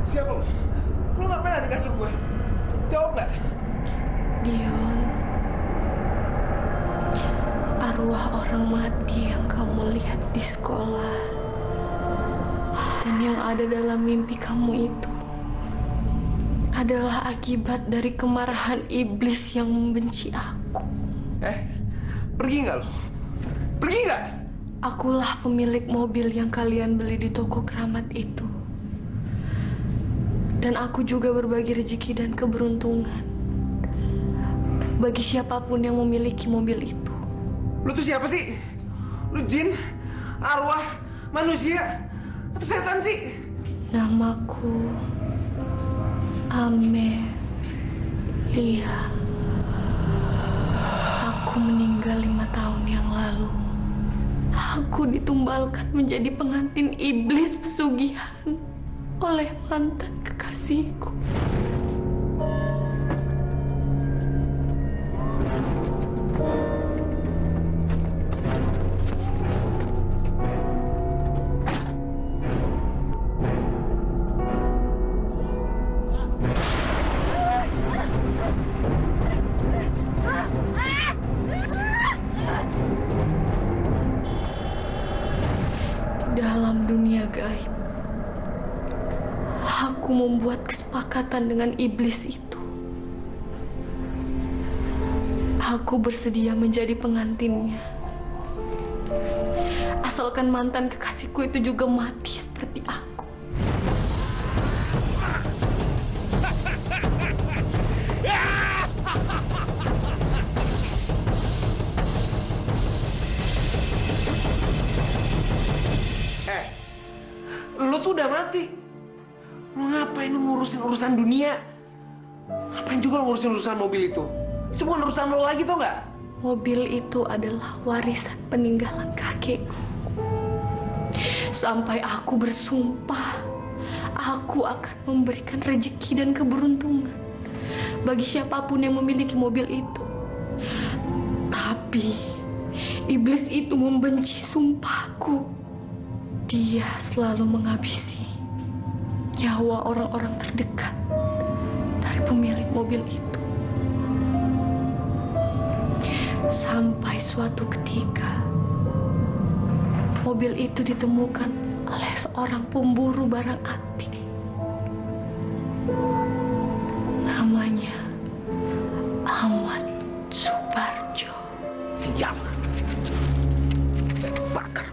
Siapa lo? Lo ngapain ada di kasur gue? Jawab nggak? Dion, arwah orang mati yang kamu lihat di sekolah dan yang ada dalam mimpi kamu itu adalah akibat dari kemarahan iblis yang membenci aku. Pergi nggak lo? Pergi nggak? Akulah pemilik mobil yang kalian beli di toko keramat itu. Dan aku juga berbagi rezeki dan keberuntungan bagi siapapun yang memiliki mobil itu. Lu tuh siapa sih? Lu jin, arwah, manusia, atau setan sih? Namaku Amelia. Aku meninggal 5 tahun yang lalu. Aku ditumbalkan menjadi pengantin iblis pesugihan oleh mantan kekasihku. Dalam dunia gaib, aku membuat kesepakatan dengan iblis itu. Aku bersedia menjadi pengantinnya. Asalkan mantan kekasihku itu juga mati seperti aku. ngurusin urusan dunia. Ngapain juga lo ngurusin urusan mobil itu? Itu bukan urusan lo lagi, tau nggak? Mobil itu adalah warisan peninggalan kakekku. Sampai aku bersumpah, aku akan memberikan rezeki dan keberuntungan bagi siapapun yang memiliki mobil itu. Tapi iblis itu membenci sumpahku. Dia selalu menghabisi nyawa orang-orang terdekat dari pemilik mobil itu. Sampai suatu ketika, mobil itu ditemukan oleh seorang pemburu barang antik. Namanya Ahmad Subarjo. Siap. Bakar.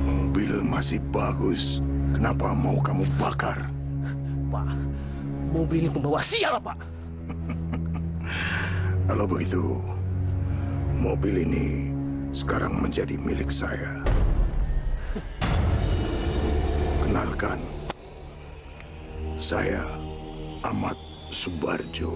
Mobil masih bagus. Kenapa mau kamu bakar? Pak, mobil ini pembawa sial, Pak. Kalau begitu, mobil ini sekarang menjadi milik saya. Kenalkan, saya Ahmad Subarjo.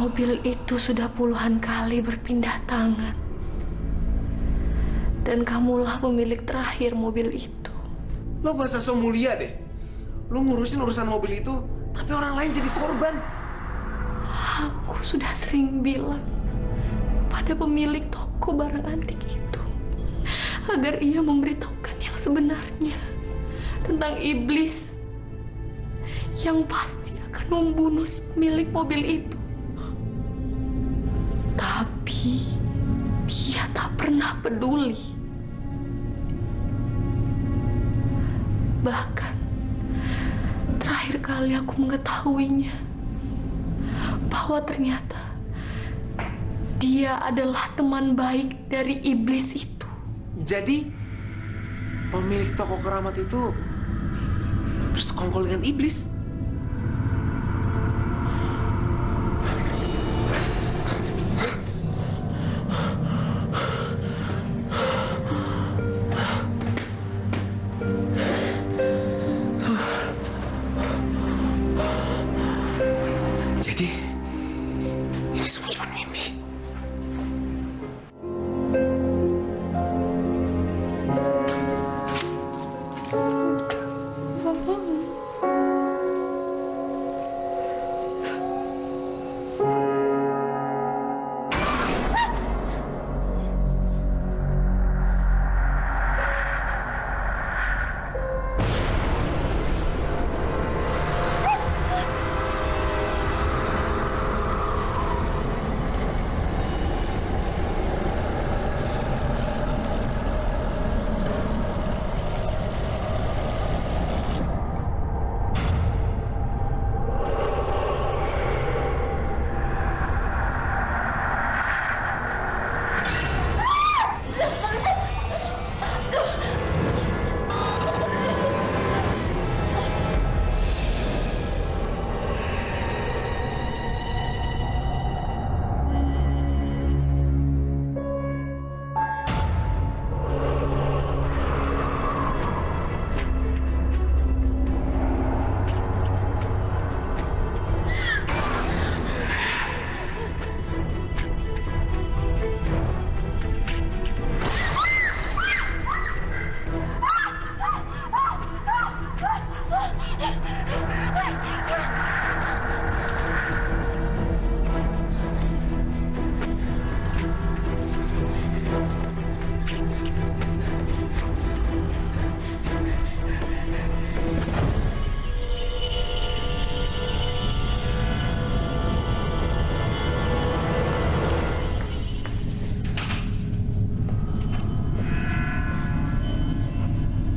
Mobil itu sudah puluhan kali berpindah tangan. Dan kamulah pemilik terakhir mobil itu. Lo gak usah so mulia deh. Lo ngurusin urusan mobil itu, tapi orang lain jadi korban. Aku sudah sering bilang pada pemilik toko barang antik itu agar ia memberitahukan yang sebenarnya tentang iblis yang pasti akan membunuh si pemilik mobil itu. Tapi dia tak pernah peduli. Bahkan terakhir kali aku mengetahuinya bahwa ternyata dia adalah teman baik dari iblis itu. Jadi pemilik toko keramat itu bersekongkol dengan iblis. Jadi ini semua cuma mimpi.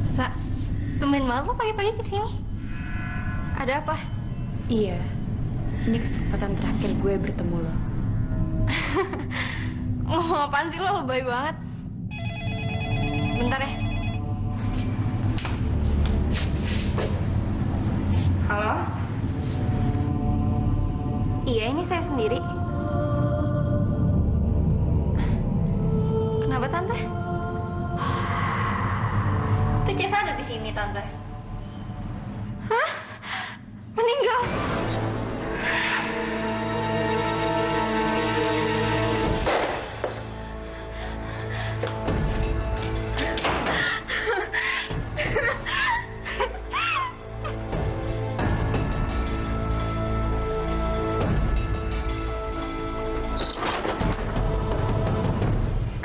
Sa, tumben banget lo pagi-pagi kesini. Ada apa? Iya, ini kesempatan terakhir gue bertemu lo. Ngomong apaan sih lo lebay banget. Bentar ya. Halo? Iya, ini saya sendiri. Kenapa, Tante? Itu Jessa ada di sini, Tante. Hah? Meninggal?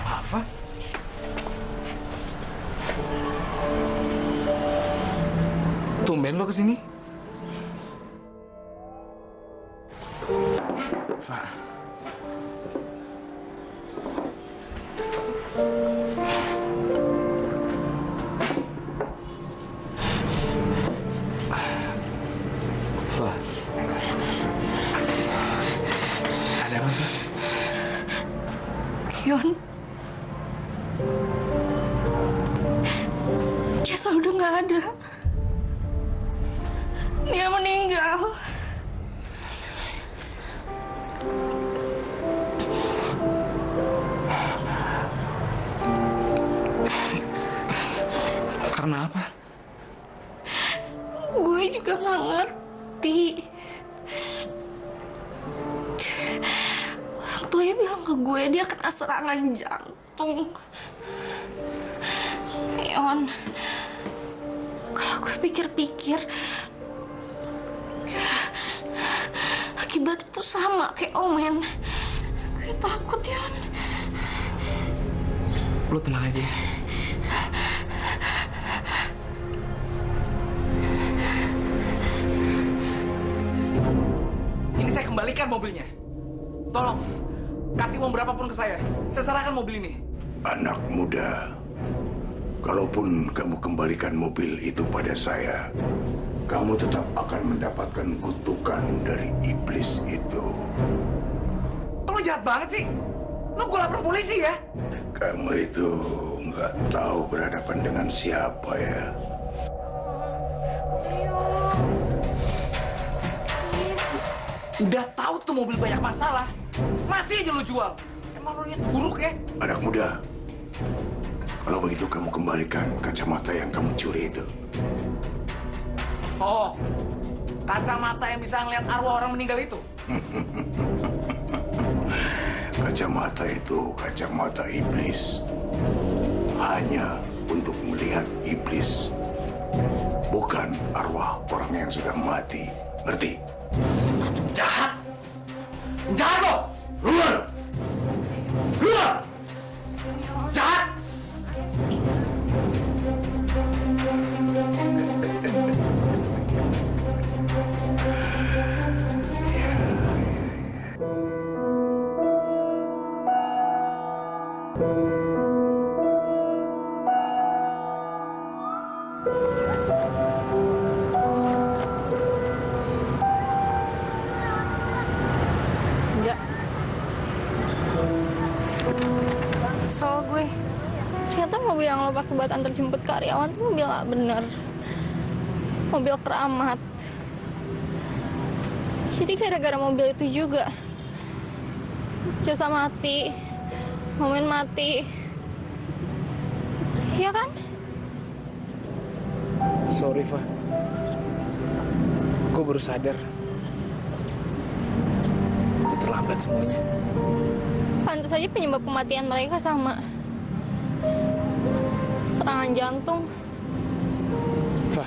Apa? Tumben lo kesini? Fa. Fa. Ada apa, Fa? Kion. Jessa udah nggak ada. Dia meninggal. Karena apa? Gue juga nggak ngerti. Orang tuanya bilang ke gue dia kena serangan jantung. Kion, kalau gue pikir-pikir, akibat itu sama kayak Omen. Gue takut, Yon. Lo tenang aja ya. Ini saya kembalikan mobilnya. Tolong, kasih uang berapapun ke saya. Saya serahkan mobil ini. Anak muda, kalaupun kamu kembalikan mobil itu pada saya, kamu tetap akan mendapatkan kutukan dari iblis itu. Lo jahat banget sih. Lo gue lapor polisi ya. Kamu itu nggak tahu berhadapan dengan siapa ya. Udah tahu tuh mobil banyak masalah, masih aja lo jual. Emang lo niat buruk ya? Anak muda, kalau begitu kamu kembalikan kacamata yang kamu curi itu. Oh, kacamata yang bisa ngeliat arwah orang meninggal itu? Kacamata itu kacamata iblis. Hanya untuk melihat iblis. Bukan arwah orang yang sudah mati. Ngerti? Jahat! Jahat lo! Keluar! Keluar! Jahat! Enggak. So gue, ternyata mobil yang lo pakai buat antar jemput karyawan tuh mobil gak bener. Mobil keramat. Jadi gara-gara mobil itu juga Jessa mati, Momen mati. Iya kan? Sorry, Fa. Gue baru sadar. Udah terlambat semuanya. Pantas aja penyebab kematian mereka sama. Serangan jantung. Fa.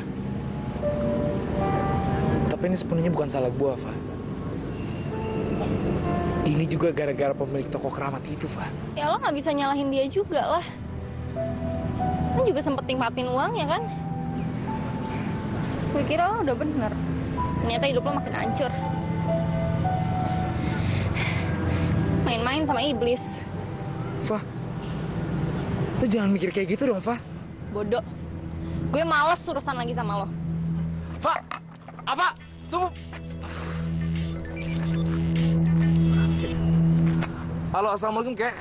Tapi ini sepenuhnya bukan salah gue, Fa. Ini juga gara-gara pemilik toko keramat itu, Fa. Ya lo nggak bisa nyalahin dia juga lah. Lo juga sempet nimpatin uang ya kan? Gue kira lo udah bener. Ternyata hidup lo makin hancur. Main-main sama iblis. Fa, lo jangan mikir kayak gitu dong, Fa. Bodoh. Gue males urusan lagi sama lo. Fa! Apa? Tunggu! Halo, assalamualaikum, Kek.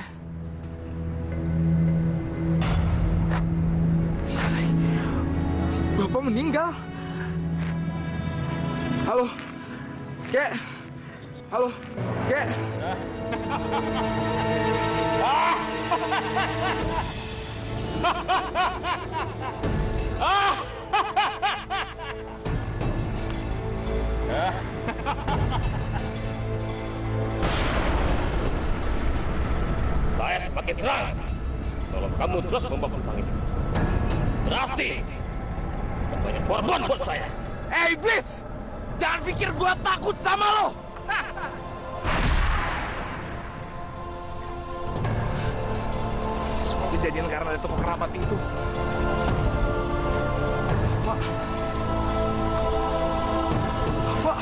Bapak meninggal. Halo, Kek. Halo, Kek. Saya semakin serang kalau kamu terus membawa tentang itu. Berarti banyak korban buat saya. Iblis! Jangan pikir gua takut sama lo! Semua kejadian karena ada tokoh kerabat itu. Pak. Pak.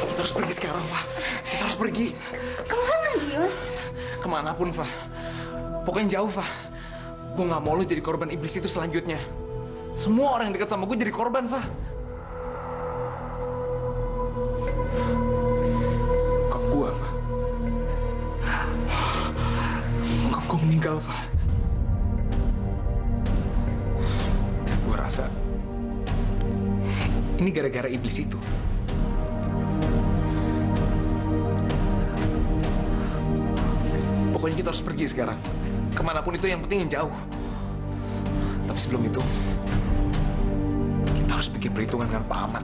Kita harus pergi sekarang, Fa. Kita harus pergi. Kemana, Dion? Kemanapun, Fa. Pokoknya jauh, Fa. Gue nggak mau lu jadi korban iblis itu selanjutnya. Semua orang yang dekat sama gue jadi korban, Fa. Bokap gue, Fa. Bokap gue meninggal, Fa. Gue rasa ini gara-gara iblis itu. Pokoknya kita harus pergi sekarang. Kemanapun itu, yang penting yang jauh. Tapi sebelum itu, kita harus bikin perhitungan dengan Pak Ahmad.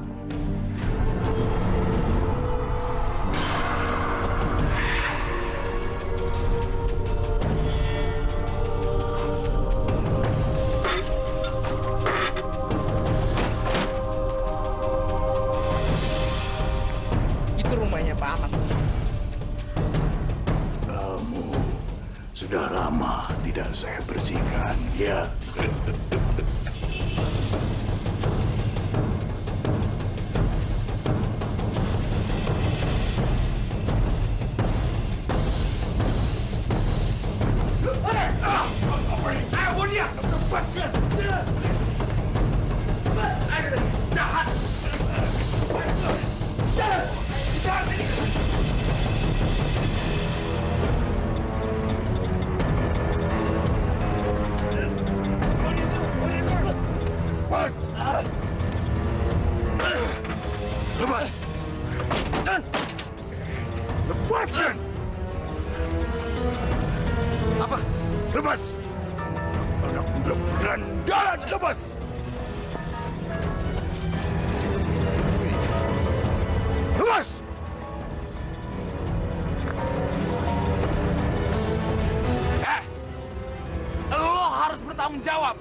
Itu rumahnya Pak Ahmad. Sudah lama tidak saya bersihkan, ya. Jahat! Jahat ini! Lepas! Lepaskan! Apa? Lepas! Anak muda berandalan, lepas! Lepas! Lo harus bertanggung jawab.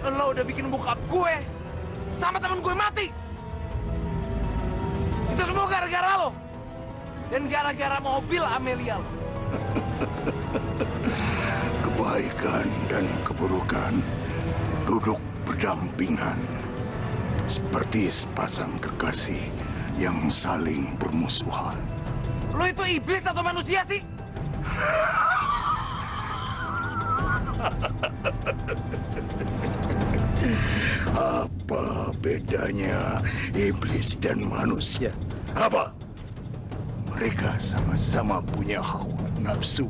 Lo udah bikin bokap gue sama temen gue mati. Itu semua gara-gara lo. Dan gara-gara mobil Amelia lo. Kebaikan dan keburukan duduk berdampingan. Seperti sepasang kekasih yang saling bermusuhan. Lo itu iblis atau manusia sih? Apa bedanya iblis dan manusia? Apa? Mereka sama-sama punya hawa nafsu.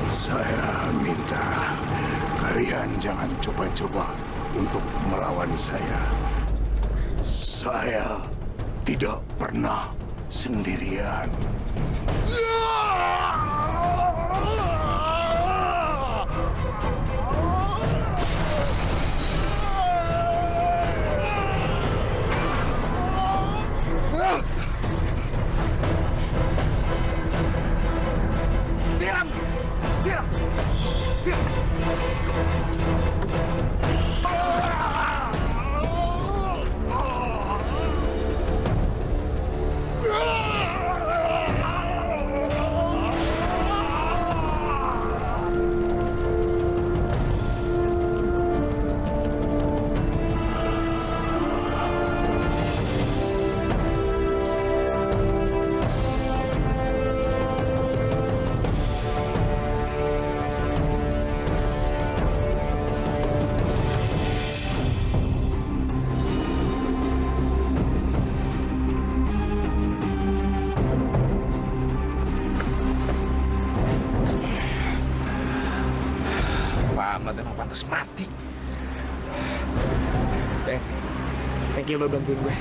Saya minta kalian jangan coba-coba untuk melawan saya. Saya tidak pernah sendirian. Siram! Siram! Siram! banget, emang pantas mati. Thank you udah bantuin gue.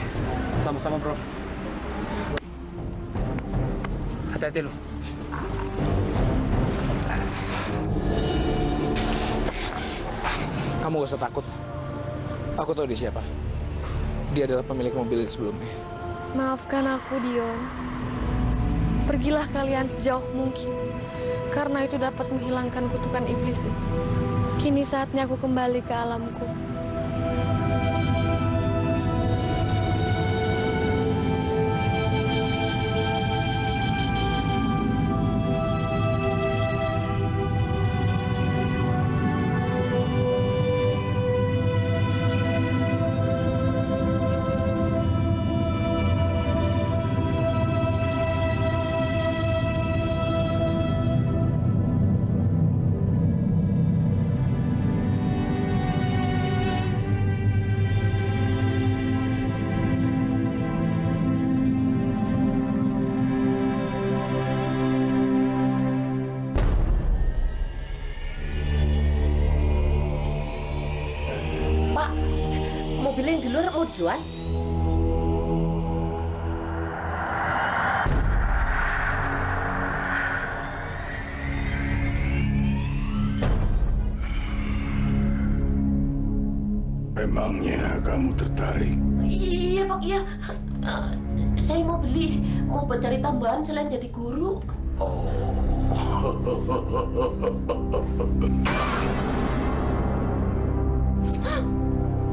Sama-sama, bro. Hati-hati lu. Kamu gak usah takut. Aku tahu dia siapa. Dia adalah pemilik mobil sebelumnya. Maafkan aku, Dion. Pergilah kalian sejauh mungkin, karena itu dapat menghilangkan kutukan iblis itu. Kini saatnya aku kembali ke alamku. Mobil yang di luar mau dijual? Emangnya kamu tertarik? Iya, Pak, iya. Saya mau beli, mau buat cari tambahan selain jadi guru.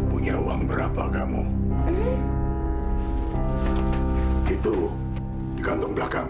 Punya uang berapa kamu? Itu di kantong belakang.